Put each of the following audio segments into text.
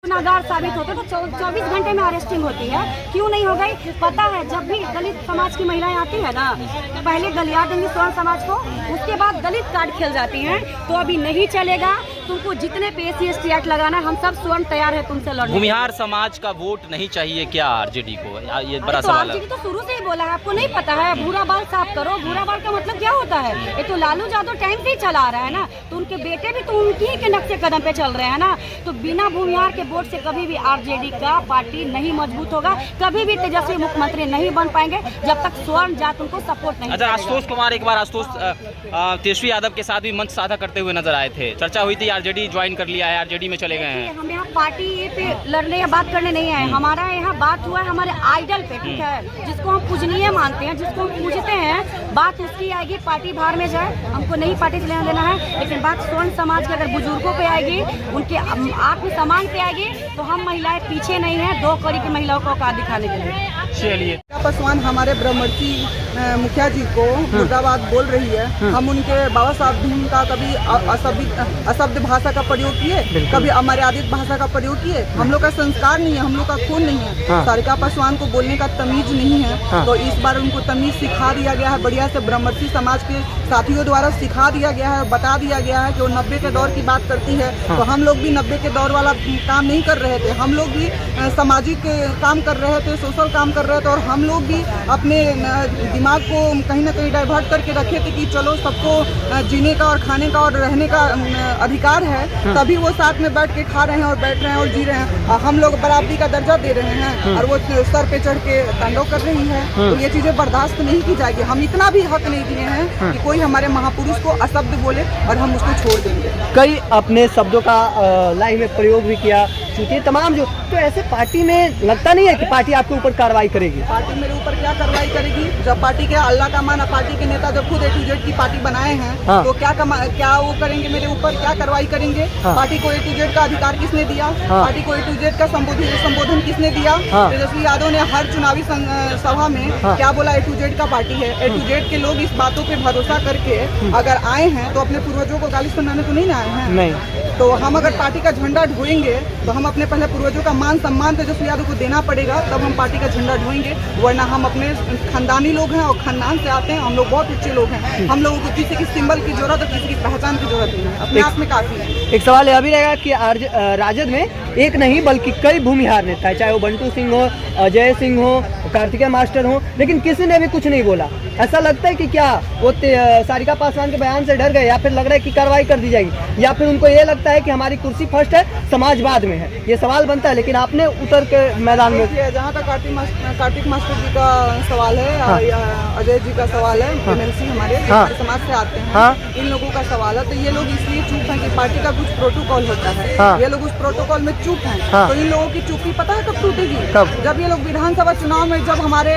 गुनाहगार साबित होते तो 24 घंटे में अरेस्टिंग होती है, क्यों नहीं हो गई? पता है जब भी दलित समाज की महिलाएं आती है ना, पहले गलियार देंगी स्वर्ण समाज को, उसके बाद दलित कार्ड खेल जाती हैं। तो अभी नहीं चलेगा, तुमको जितने पे SC/ST एक्ट लगाना है, हम सब स्वर्ण तैयार है तुमसे लड़ने। भूमिहार समाज का वोट नहीं चाहिए क्या आरजेडी को? ये बड़ा सवाल है। आरजेडी तो शुरू से ही बोला है, आपको नहीं पता है? भूरा बाल साफ करो। भूरा बाल का मतलब क्या होता है? ये तो लालू यादव टाइम से ही चला रहा है ना, तो उनके बेटे भी तो उनकी ही के नक्शे कदम पे चल रहे हैं ना। तो बिना भूमिहार के वोट से कभी भी आरजेडी का पार्टी नहीं मजबूत होगा, कभी भी तेजस्वी मुख्यमंत्री नहीं बन पाएंगे जब तक स्वर्ण जात उनको सपोर्ट नहीं। अच्छा, आशुतोष कुमार एक बार तेजस्वी यादव के साथ भी मंच साझा करते हुए नजर आए थे, चर्चा हुई थी आरजेडी ज्वाइन कर लिया है, आरजेडी में चले गए हैं। हम यहाँ पार्टी पे लड़ने या बात करने नहीं आए, हमारा यहाँ बात हुआ है हमारे आइडल पे, ठीक है, जिसको हम पूजनीय मानते हैं, जिसको हम पूजते हैं, बात उसकी आएगी। पार्टी बाहर में जाए, हमको नहीं पार्टी से लेना देना है, लेकिन बात स्वर्ण समाज के अगर बुजुर्गों पे आएगी, उनके आत्मसम्मान पे आएगी, तो हम महिलाएं पीछे नहीं है 2 कड़ी की महिलाओं को औकात दिखाने के लिए। चलिए, पासवान हमारे ब्रह्मर्षि मुखिया जी को मुर्दाबाद बोल रही है। हम उनके बाबा साहब भीम का कभी अशब्द भाषा का प्रयोग किए, कभी अमर्यादित भाषा का प्रयोग किए? हम लोग का संस्कार नहीं है, हम लोग का खून नहीं है। सारिका पासवान को बोलने का तमीज नहीं है, तो इस बार उनको तमीज सिखा दिया गया है। बढ़िया से ब्रह्मर्षि समाज के साथियों द्वारा सिखा दिया गया है, बता दिया गया है कि वो 90 के दौर की बात करती है। तो हम लोग भी 90 के दौर वाला काम नहीं कर रहे थे, हम लोग भी सामाजिक काम कर रहे थे, सोशल काम कर रहे थे, और हम लोग भी अपने दिमाग को कहीं ना कहीं डाइवर्ट करके रखे थे कि चलो सबको जीने का और खाने का और रहने का अधिकार है, तभी वो साथ में बैठ के खा रहे हैं और बैठ रहे हैं और जी रहे हैं। हम लोग बराबरी का दर्जा दे रहे हैं और वो सर पे चढ़ के तांडव कर रही है, तो ये चीजें बर्दाश्त नहीं की जाएगी। हम इतना भी हक नहीं दिए हैं कि कोई हमारे महापुरुष को अशब्द बोले और हम उसको छोड़ देंगे। कई अपने शब्दों का लाइव में प्रयोग भी किया, क्योंकि तमाम जो तो ऐसे पार्टी में लगता नहीं है कि पार्टी आपके ऊपर कार्रवाई करेगी? पार्टी मेरे ऊपर क्या कार्रवाई करेगी? जब पार्टी के अल्लाह का माना पार्टी के नेता जब खुद A to Z की पार्टी बनाए हैं, तो क्या वो करेंगे मेरे ऊपर? क्या कार्रवाई करेंगे? पार्टी को A to Z का अधिकार किसने दिया? पार्टी को A to Z का संबोधन किसने दिया? तेजस्वी यादव ने हर चुनावी सभा में क्या बोला? A to Z का पार्टी है। A to Z के लोग इस बातों पे भरोसा करके अगर आए हैं तो अपने पूर्वजों को गाली सुनाने तो नहीं आए हैं। नहीं, तो हम अगर पार्टी का झंडा ढोएंगे तो हम अपने पहले पूर्वजों का मान सम्मान तेजस्वी यादव को देना पड़ेगा, तब हम पार्टी का झंडा ढोएंगे। वरना हम अपने खानदानी लोग हैं और खानदान से आते हैं, हम लोग बहुत अच्छे लोग हैं। हम लोगों को किसी की सिंबल की जरूरत है, किसी की पहचान की जरूरत नहीं है, अपने आप में काफी है। एक सवाल यह भी रहेगा कि राजद में एक नहीं बल्कि कई भूमिहार नेता है, चाहे वो बंटू सिंह हो, अजय सिंह हो, कार्तिकेय मास्टर हो, लेकिन किसी ने भी कुछ नहीं बोला। ऐसा लगता है कि क्या वो सारिका पासवान के बयान से डर गए, या फिर लग रहा है कि कार्रवाई कर दी जाएगी, या फिर उनको ये लगता है कि हमारी कुर्सी फर्स्ट है, समाज बाद में है? ये सवाल बनता है, लेकिन आपने उतर के मैदान में जहाँ तक कार्तिक मास्टर जी का सवाल है या अजय जी का सवाल है, MLC हमारे समाज से आते हैं, इन लोगों का सवाल है, तो ये लोग इसलिए चुप हैं कि पार्टी का कुछ प्रोटोकॉल होता है, ये लोग उस प्रोटोकॉल में चुप हैं। तो इन लोगों की चुप्पी पता है कब टूटेगी? जब ये लोग विधानसभा चुनाव में जब हमारे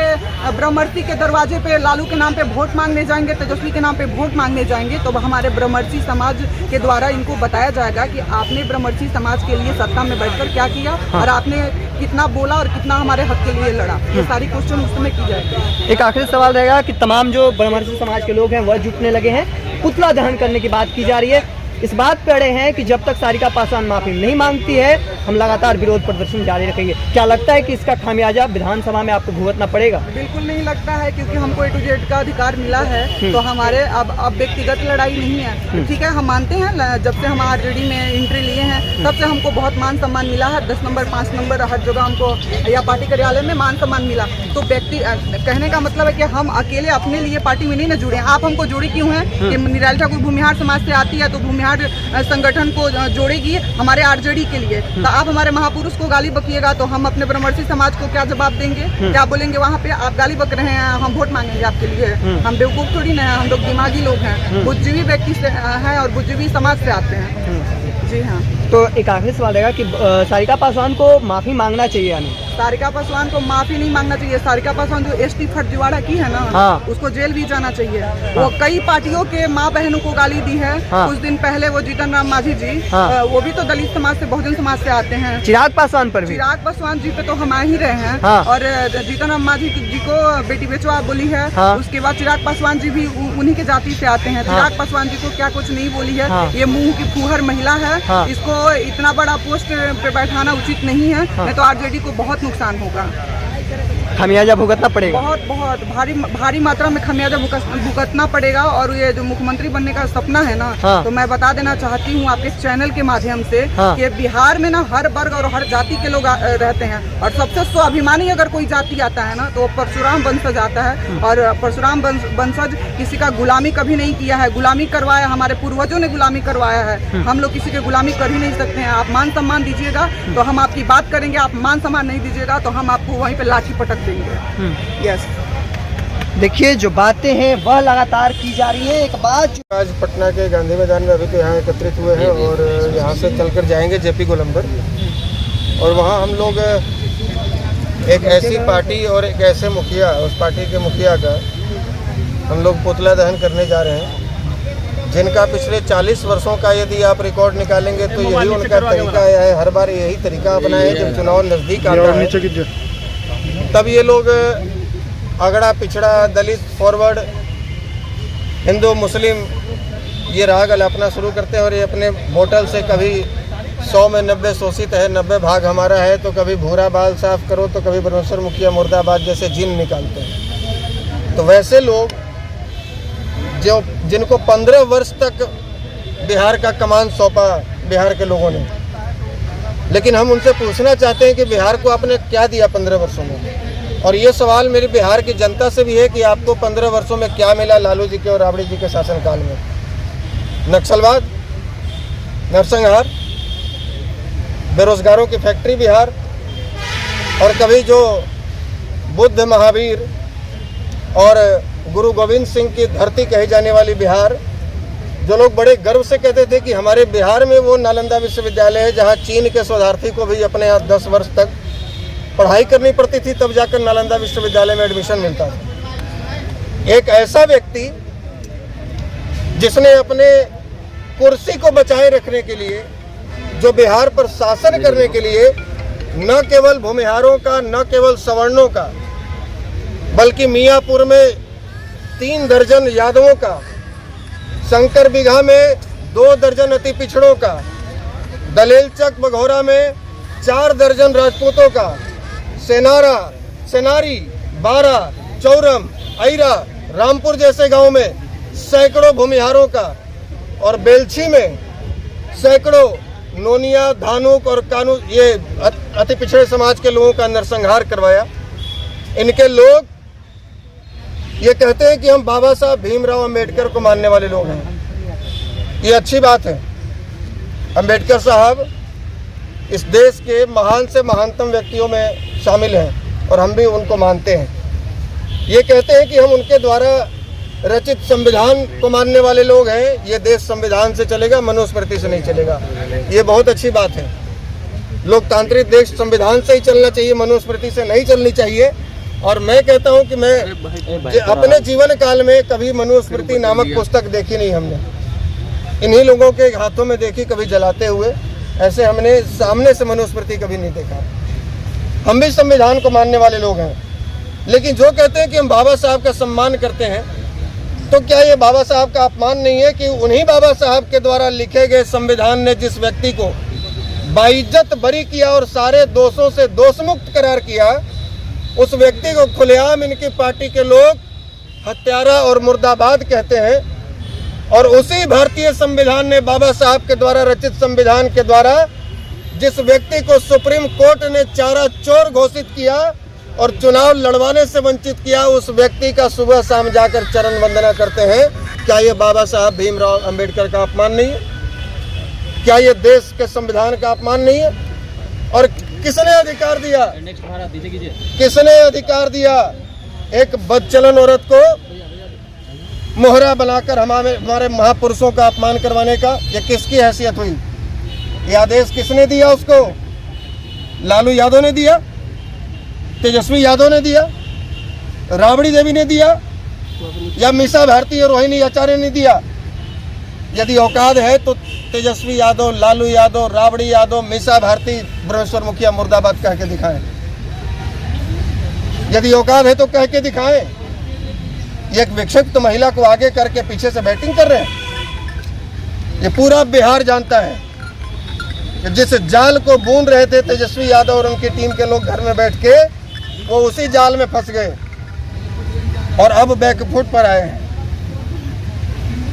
ब्रह्मर्षि के दरवाजे पे लालू के नाम पे वोट मांगने जाएंगे, तेजस्वी के नाम पे वोट मांगने जाएंगे, तो हमारे ब्रह्मर्षि समाज के द्वारा इनको बताया जाएगा कि आपने ब्रह्मर्षि समाज के लिए सत्ता में बैठकर क्या किया और आपने कितना बोला और कितना हमारे हक के लिए लड़ा। ये सारी क्वेश्चन उस समय की जाएगी। एक आखिरी सवाल रहेगा कि तमाम जो ब्रह्मर्षि समाज के लोग हैं वह जुटने लगे हैं, पुतला दहन करने की बात की जा रही है। इस बात पे अड़े हैं कि जब तक सारिका पासवान माफी नहीं मांगती है, हम लगातार विरोध प्रदर्शन जारी रखेंगे। क्या लगता है कि इसका खामियाजा विधानसभा में आपको भुगतना पड़ेगा? बिल्कुल नहीं लगता है, क्योंकि हमको A to Z का अधिकार मिला है, तो हमारे अब व्यक्तिगत लड़ाई नहीं है। ठीक है, हम मानते हैं जब से हम आरजेडी में एंट्री लिए हैं तब से हमको बहुत मान सम्मान मिला है, 10 नंबर 5 नंबर हर जगह हमको या पार्टी कार्यालय में मान सम्मान मिला। तो व्यक्ति कहने का मतलब है कि हम अकेले अपने लिए पार्टी में नहीं न जुड़े। आप हमको जोड़े क्यों हैं कि निराली ठाकुर भूमिहार समाज से आती है तो भूमिहार संगठन को जोड़ेगी हमारे आरजेडी के लिए, तो आप हमारे महापुरुष को गाली बकिएगा तो हम अपने ब्रह्मर्षि समाज को क्या जवाब देंगे? क्या बोलेंगे वहाँ पे? आप गाली बक रहे हैं, हम वोट मांगेंगे आपके लिए? हम बेवकूफ थोड़ी ना है, हम लोग दिमागी लोग हैं, बुद्धिजीवी व्यक्ति से हैं और बुद्धिजीवी समाज से आते हैं। जी हाँ। तो एक आखिरी सवाल रहेगा कि सारिका पासवान को माफी मांगना चाहिए या नहीं? सारिका पासवान को माफी नहीं मांगना चाहिए। सारिका पासवान जो ST फर्जीवाड़ा की है ना, उसको जेल भी जाना चाहिए। वो कई पार्टियों के माँ बहनों को गाली दी है। कुछ दिन पहले वो जीतन राम मांझी जी, वो भी तो दलित समाज से, बहुजन समाज से आते हैं। चिराग पासवान पर भी, चिराग पासवान जी पे तो हम आ ही रहे हैं। और जीतन राम मांझी जी को बेटी बेचवा बोली है, उसके बाद चिराग पासवान जी भी उन्हीं के जाति से आते हैं। चिराग पासवान जी को क्या कुछ नहीं बोली है। ये मुंह की फूहर महिला है, इसको इतना बड़ा पोस्ट पे बैठाना उचित नहीं है, नहीं तो आरजेडी को बहुत नुकसान होगा, खमियाजा भुगतना पड़ेगा, बहुत बहुत भारी मात्रा में खमियाजा भुगतना पड़ेगा। और ये जो मुख्यमंत्री बनने का सपना है ना, तो मैं बता देना चाहती हूँ आपके चैनल के माध्यम से कि बिहार में ना हर वर्ग और हर जाति के लोग रहते हैं, और सबसे स्वाभिमानी अगर कोई जाति आता है ना तो परशुराम वंशज आता है। और परशुराम वंशज किसी का गुलामी कभी नहीं किया है, गुलामी करवाया, हमारे पूर्वजों ने गुलामी करवाया है, हम लोग किसी के गुलामी कर ही नहीं सकते हैं। आप मान सम्मान दीजिएगा तो हम आपकी बात करेंगे, आप मान सम्मान नहीं दीजिएगा तो हम आपको वहीं पे लाठी पटक देंगे। यस, देखिए जो बातें हैं वह लगातार की जा रही है। एक बात आज पटना के गांधी मैदान में अभी तो यहाँ एकत्रित हुए हैं और यहाँ से चलकर जाएंगे जेपी गोलंबर, और वहाँ हम लोग एक ऐसी पार्टी और एक ऐसे मुखिया, उस पार्टी के मुखिया का हम लोग पुतला दहन करने जा रहे हैं, जिनका पिछले 40 वर्षों का यदि आप रिकॉर्ड निकालेंगे तो यही उनका तरीका है, हर बार यही तरीका अपनाया है। जब चुनाव नज़दीक आता है तब ये लोग अगड़ा पिछड़ा, दलित, फॉरवर्ड, हिंदू मुस्लिम ये राग अलापना शुरू करते हैं, और ये अपने होटल से कभी 100 में 90 शोषित है, 90 भाग हमारा है, तो कभी भूरा बाल साफ करो, तो कभी ब्रह्मेश्वर मुखिया मुर्दाबाद जैसे जिन निकालते हैं। तो वैसे लोग जो जिनको 15 वर्ष तक बिहार का कमान सौंपा बिहार के लोगों ने, लेकिन हम उनसे पूछना चाहते हैं कि बिहार को आपने क्या दिया 15 वर्षों में। और ये सवाल मेरी बिहार की जनता से भी है कि आपको 15 वर्षों में क्या मिला लालू जी के और राबड़ी जी के शासनकाल में। नक्सलवाद, नरसंहार, बेरोजगारों की फैक्ट्री बिहार, और कभी जो बुद्ध, महावीर और गुरु गोविंद सिंह की धरती कही जाने वाली बिहार, जो लोग बड़े गर्व से कहते थे कि हमारे बिहार में वो नालंदा विश्वविद्यालय है जहाँ चीन के शोधार्थी को भी अपने यहाँ 10 वर्ष तक पढ़ाई करनी पड़ती थी, तब जाकर नालंदा विश्वविद्यालय में एडमिशन मिलता था। एक ऐसा व्यक्ति जिसने अपने कुर्सी को बचाए रखने के लिए, जो बिहार पर शासन करने के लिए न केवल भूमिहारों का, न केवल सवर्णों का, बल्कि मियाँपुर में 3 दर्जन यादवों का, शंकर बिघा में 2 दर्जन अति पिछड़ों का, दलेलचक बघौरा में 4 दर्जन राजपूतों का, सेनारा, सेनारी, बारा, चौरम, आइरा, रामपुर जैसे गांव में सैकड़ों भूमिहारों का, और बेलछी में सैकड़ों नोनिया, धानुक और कानू, ये अति पिछड़े समाज के लोगों का नरसंहार करवाया। इनके लोग ये कहते हैं कि हम बाबा साहब भीमराव अंबेडकर को मानने वाले लोग हैं। ये अच्छी बात है। अंबेडकर साहब इस देश के महान से महानतम व्यक्तियों में शामिल हैं और हम भी उनको मानते हैं। ये कहते हैं कि हम उनके द्वारा रचित संविधान को मानने वाले लोग हैं। ये देश संविधान से चलेगा, मनुस्मृति से नहीं चलेगा। ये बहुत अच्छी बात है। लोकतांत्रिक देश संविधान से ही चलना चाहिए, मनुस्मृति से नहीं चलनी चाहिए। और मैं कहता हूं कि मैं अपने जीवन काल में कभी मनुस्मृति नामक पुस्तक देखी नहीं हमने। इन्हीं लोगों के हाथों में देखी, कभी जलाते हुए। ऐसे हमने सामने से मनुस्मृति कभी नहीं देखा। हम भी संविधान को मानने वाले लोग हैं, लेकिन जो कहते हैं कि हम बाबा साहब का सम्मान करते हैं, तो क्या ये बाबा साहब का अपमान नहीं है कि उन्हीं बाबा साहब के द्वारा लिखे गए संविधान ने जिस व्यक्ति को बाइज्जत बरी किया और सारे दोषों से दोषमुक्त करार किया, उस व्यक्ति को खुलेआम इनकी पार्टी के लोग हत्यारा और मुर्दाबाद कहते हैं। और उसी भारतीय संविधान ने बाबा साहब के द्वारा रचित संविधान के द्वारा जिस व्यक्ति को सुप्रीम कोर्ट ने चारा चोर घोषित किया और चुनाव लड़वाने से वंचित किया, उस व्यक्ति का सुबह शाम जाकर चरण वंदना करते हैं। क्या ये बाबा साहब भीमराव अंबेडकर का अपमान नहीं है? क्या ये देश के संविधान का अपमान नहीं है? और किसने अधिकार दिया, किसने अधिकार दिया एक बदचलन औरत को मोहरा बनाकर हमारे महापुरुषों का अपमान करवाने का? ये किसकी हैसियत हुई? ये आदेश किसने दिया उसको? लालू यादव ने दिया, तेजस्वी यादव ने दिया, राबड़ी देवी ने दिया, या मीसा भारती और रोहिणी आचार्य ने दिया? यदि औकात है तो तेजस्वी यादव, लालू यादव, राबड़ी यादव, मीसा भारती, ब्रह्मेश्वर मुखिया मुर्दाबाद कह के दिखाएं। यदि औकात है तो कह के दिखाएं। एक विक्षिप्त महिला को आगे करके पीछे से बैटिंग कर रहे हैं। ये पूरा बिहार जानता है, कि जिस जाल को बूंद रहे थे तेजस्वी यादव और उनकी टीम के लोग घर में बैठ के, वो उसी जाल में फंस गए और अब बैकफुट पर आए हैं।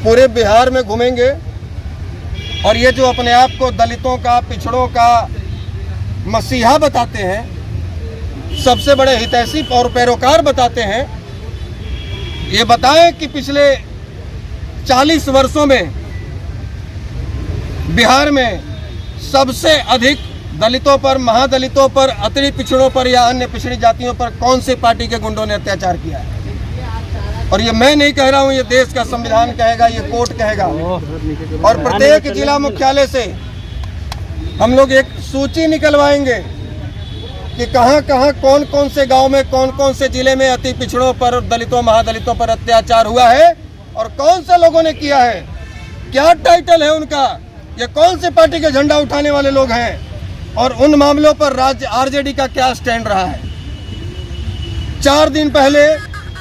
पूरे बिहार में घूमेंगे और ये जो अपने आप को दलितों का, पिछड़ों का मसीहा बताते हैं, सबसे बड़े हितैषी और पैरोकार बताते हैं, ये बताएं कि पिछले 40 वर्षों में बिहार में सबसे अधिक दलितों पर, महादलितों पर, अतिरिक्त पिछड़ों पर या अन्य पिछड़ी जातियों पर कौन सी पार्टी के गुंडों ने अत्याचार किया है। और ये मैं नहीं कह रहा हूँ, ये देश का संविधान कहेगा, ये कोर्ट कहेगा। और प्रत्येक जिला मुख्यालय से हम लोग एक सूची निकलवाएंगे कि कहाँ कहाँ, कौन कौन से गांव में, कौन कौन से जिले में अति पिछड़ों पर, दलितों, महादलितों पर अत्याचार हुआ है और कौन से लोगों ने किया है, क्या टाइटल है उनका, ये कौन सी पार्टी के झंडा उठाने वाले लोग हैं और उन मामलों पर राज्य आरजेडी का क्या स्टैंड रहा है। 4 दिन पहले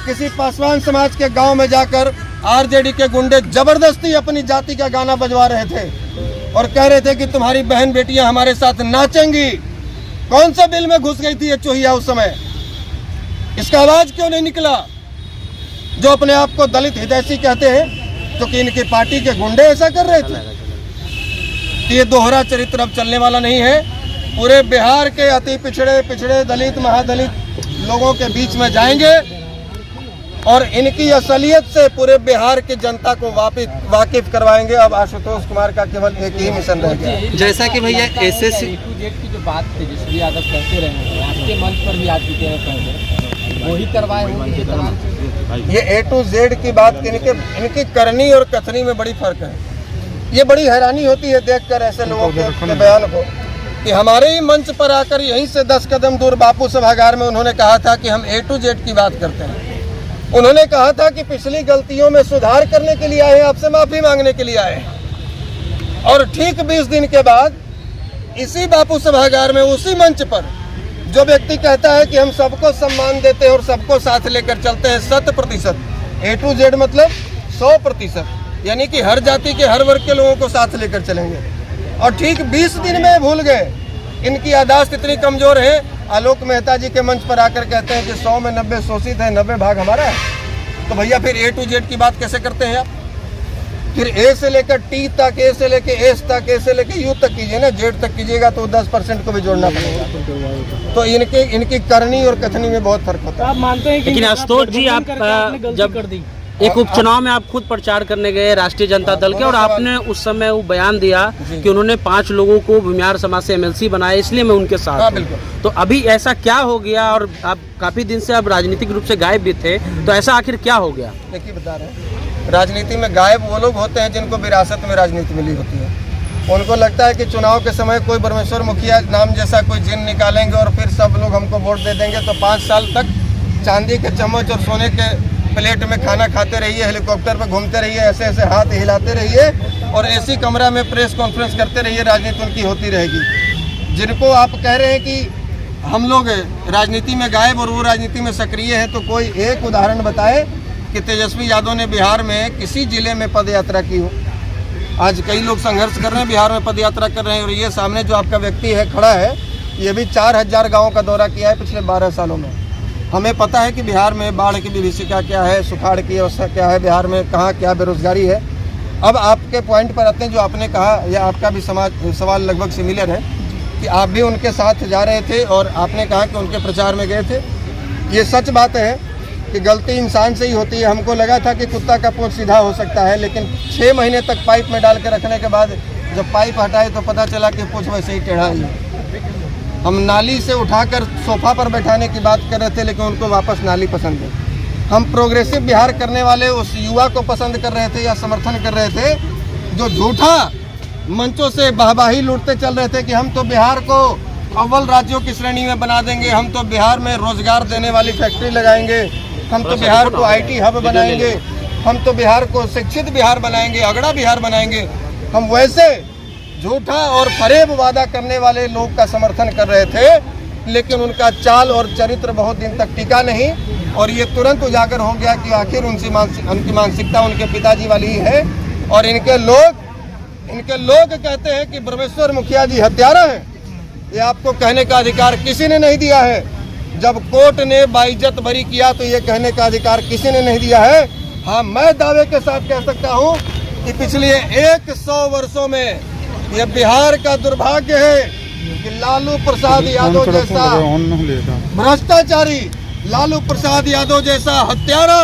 किसी पासवान समाज के गांव में जाकर आरजेडी के गुंडे जबरदस्ती अपनी जाति का गाना बजवा रहे थे और कह रहे थे कि तुम्हारी बहन बेटियां हमारे साथ नाचेंगी। कौन सा बिल में घुस गई थी ये चूहिया उस समय? इसका आवाज क्यों नहीं निकला? जो अपने आप को दलित हितैषी कहते हैं, क्योंकि इनकी पार्टी के गुंडे ऐसा कर रहे थे। ये दोहरा चरित्र अब चलने वाला नहीं है। पूरे बिहार के अति पिछड़े दलित, महादलित लोगों के बीच में जाएंगे और इनकी असलियत से पूरे बिहार की जनता को वाकिफ करवाएंगे। अब आशुतोष कुमार का केवल एक ही मिशन रह गया। जैसा कि भैया एसएससी की जो बात तेजस्वी यादव कहते रहे हैं, आपके मंच पर भी आ चुके हैं पहले, वही करवाए होंगे। ये A to Z की बात, इनकी करनी और कथनी में बड़ी फर्क है। ये बड़ी हैरानी होती है देखकर ऐसे लोगों के बयान को कि हमारे ही मंच पर आकर यहीं से 10 कदम दूर बापू सभागार में उन्होंने कहा था कि हम A to Z की बात करते हैं। उन्होंने कहा था कि पिछली गलतियों में सुधार करने के लिए आए हैं, आपसे माफी मांगने के लिए आए हैं। और ठीक 20 दिन के बाद इसी बापू सभागार में, उसी मंच पर जो व्यक्ति कहता है कि हम सबको सम्मान देते हैं और सबको साथ लेकर चलते हैं 100%, A to Z मतलब 100%, यानी कि हर जाति के, हर वर्ग के लोगों को साथ लेकर चलेंगे। और ठीक 20 दिन में भूल गए। इनकी याददाश्त इतनी कमजोर है, आलोक मेहता जी के मंच पर आकर कहते हैं कि 100 में 90 शोषित है, 90 भाग हमारा है। तो भैया फिर A to Z की बात कैसे करते हैं आप? फिर A से लेकर T तक, A से लेकर S तक, A से लेकर U तक कीजिए ना, Z तक कीजिएगा तो 10% को भी जोड़ना पड़ेगा। तो इनकी करनी और कथनी में बहुत फर्क होता है। आप मानते हैं कि लेकिन आशुतोष जी, आप जब कर दी एक उपचुनाव में आप खुद प्रचार करने गए राष्ट्रीय जनता दल के, और आपने उस समय वो बयान दिया कि उन्होंने 5 लोगों को भूमिहार समाज से MLC बनाया, इसलिए मैं उनके साथ हूं। बिल्कुल। तो अभी ऐसा क्या हो गया? और आप काफी दिन से अब राजनीतिक रूप से गायब भी थे, तो ऐसा आखिर क्या हो गया? देखिए बता रहे हैं, राजनीति में गायब वो लोग होते हैं जिनको विरासत में राजनीति मिली होती है। उनको लगता है कि चुनाव के समय कोई परमेश्वर मुखिया नाम जैसा कोई जिन निकालेंगे और फिर सब लोग हमको वोट दे देंगे, तो 5 साल तक चांदी के चम्मच और सोने के प्लेट में खाना खाते रहिए, हेलीकॉप्टर पर घूमते रहिए, ऐसे ऐसे हाथ हिलाते रहिए और ऐसी कमरा में प्रेस कॉन्फ्रेंस करते रहिए, राजनीति उनकी होती रहेगी। जिनको आप कह रहे हैं कि हम लोग राजनीति में गायब और वो राजनीति में सक्रिय है, तो कोई एक उदाहरण बताए कि तेजस्वी यादव ने बिहार में किसी जिले में पद यात्रा की हो। आज कई लोग संघर्ष कर रहे हैं, बिहार में पद यात्रा कर रहे हैं, और ये सामने जो आपका व्यक्ति है खड़ा है, ये भी 4000 गाँव का दौरा किया है पिछले 12 सालों में। हमें पता है कि बिहार में बाढ़ की विभीषिका क्या है, सुखाड़ की अवस्था क्या है, बिहार में कहाँ क्या बेरोजगारी है। अब आपके पॉइंट पर आते हैं, जो आपने कहा, या आपका भी सवाल लगभग सिमिलर है कि आप भी उनके साथ जा रहे थे और आपने कहा कि उनके प्रचार में गए थे। ये सच बात है कि गलती इंसान से ही होती है। हमको लगा था कि कुत्ता का पूंछ सीधा हो सकता है, लेकिन 6 महीने तक पाइप में डाल के रखने के बाद जब पाइप हटाए तो पता चला कि पूंछ वैसे ही टेढ़ा है। हम नाली से उठाकर सोफा पर बैठाने की बात कर रहे थे, लेकिन उनको वापस नाली पसंद है। हम प्रोग्रेसिव बिहार करने वाले उस युवा को पसंद कर रहे थे या समर्थन कर रहे थे जो झूठा मंचों से वाहवाही लूटते चल रहे थे कि हम तो बिहार को अव्वल राज्यों की श्रेणी में बना देंगे, हम तो बिहार में रोजगार देने वाली फैक्ट्री लगाएंगे, हम तो बिहार को IT हब बनाएंगे, हम तो बिहार को शिक्षित बिहार बनाएंगे, अगड़ा बिहार बनाएंगे। हम वैसे झूठा और फरेब वादा करने वाले लोग का समर्थन कर रहे थे, लेकिन उनका चाल और चरित्र बहुत दिन तक टिका नहीं और ये तुरंत उजागर हो गया कि आखिर उनकी मानसिकता उनके पिताजी वाली ही है और इनके लोग इनके लोग कहते हैं कि ब्रह्मेश्वर मुखिया जी हत्यारा हैं। ये आपको कहने का अधिकार किसी ने नहीं दिया है। जब कोर्ट ने बाइज्जत बरी किया तो ये कहने का अधिकार किसी ने नहीं दिया है। हाँ, मैं दावे के साथ कह सकता हूँ कि पिछले 100 वर्षों में ये बिहार का दुर्भाग्य है कि लालू प्रसाद यादव जैसा भ्रष्टाचारी, लालू प्रसाद यादव जैसा हत्यारा,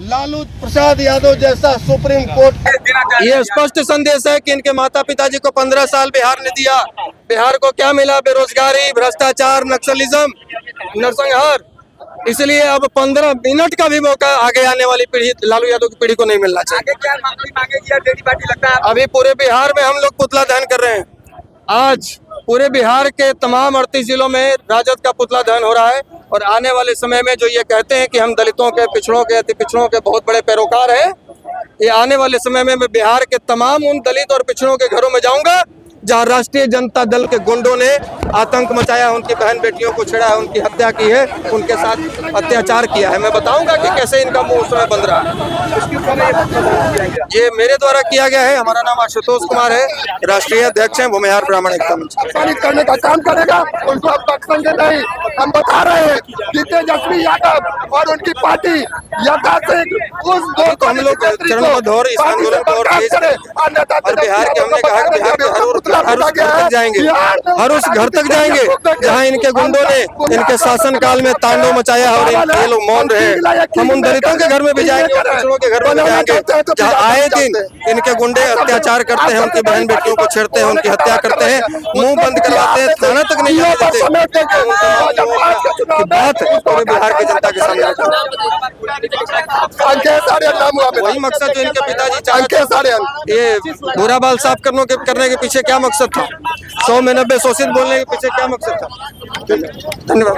लालू प्रसाद यादव जैसा सुप्रीम कोर्ट। ये स्पष्ट संदेश है कि इनके माता पिता जी को 15 साल बिहार ने दिया। बिहार को क्या मिला? बेरोजगारी, भ्रष्टाचार, नक्सलिज्म, नरसंहार। इसलिए अब 15 मिनट का भी मौका आगे आने वाली पीढ़ी, लालू यादव की पीढ़ी को नहीं मिलना चाहिए। क्या मांगेगी लगता है? अभी पूरे बिहार में हम लोग पुतला दहन कर रहे हैं। आज पूरे बिहार के तमाम 38 जिलों में राजद का पुतला दहन हो रहा है और आने वाले समय में जो ये कहते हैं कि हम दलितों के, पिछड़ों के, अति पिछड़ों के बहुत बड़े पैरोकार हैं, ये आने वाले समय में मैं बिहार के तमाम उन दलित और पिछड़ों के घरों में जाऊंगा जहां राष्ट्रीय जनता दल के गुंडों ने आतंक मचाया, उनकी बहन बेटियों को छेड़ा है, उनकी हत्या की है, उनके साथ अत्याचार किया है। मैं बताऊंगा कि कैसे इनका मुंह उस समय बंद रहा है। ये मेरे द्वारा किया गया है। हमारा नाम आशुतोष कुमार है, राष्ट्रीय अध्यक्ष है भूमिहार ब्राह्मण एकता मंच। अपमानित करने का काम करेगा, उनको अब बख्शेंगे नहीं। हम बता रहे हैं कि तेजस्वी यादव और उनकी पार्टी यथाशीघ्र उस दो तो हम लोग चरणबद्ध और इस आंदोलन को और बिहार के, हमने कहा कि बिहार के हर उस घर तक जाएंगे, हर उस घर तक जाएंगे जहां इनके गुंडों ने इनके शासन काल में तांडव मचाया और ये लोग मौन रहे। हम उन दलितों के घर में भी जाएंगे, पिछड़ों के घर में भी जाएंगे जहां आए दिन इनके गुंडे अत्याचार करते हैं, उनकी बहन बेटियों को छेड़ते हैं, उनकी हत्या करते हैं, मुंह बंद करवाते हैं, थाना तक नहीं जाने देते। की बात पूरे बिहार की जनता के सामने वही मकसद जो इनके पिताजी चाहते। ये बुरा बाल साफ करने के पीछे क्या मकसद था? 100 में 90 शोषित बोलने के पीछे क्या मकसद था? धन्यवाद।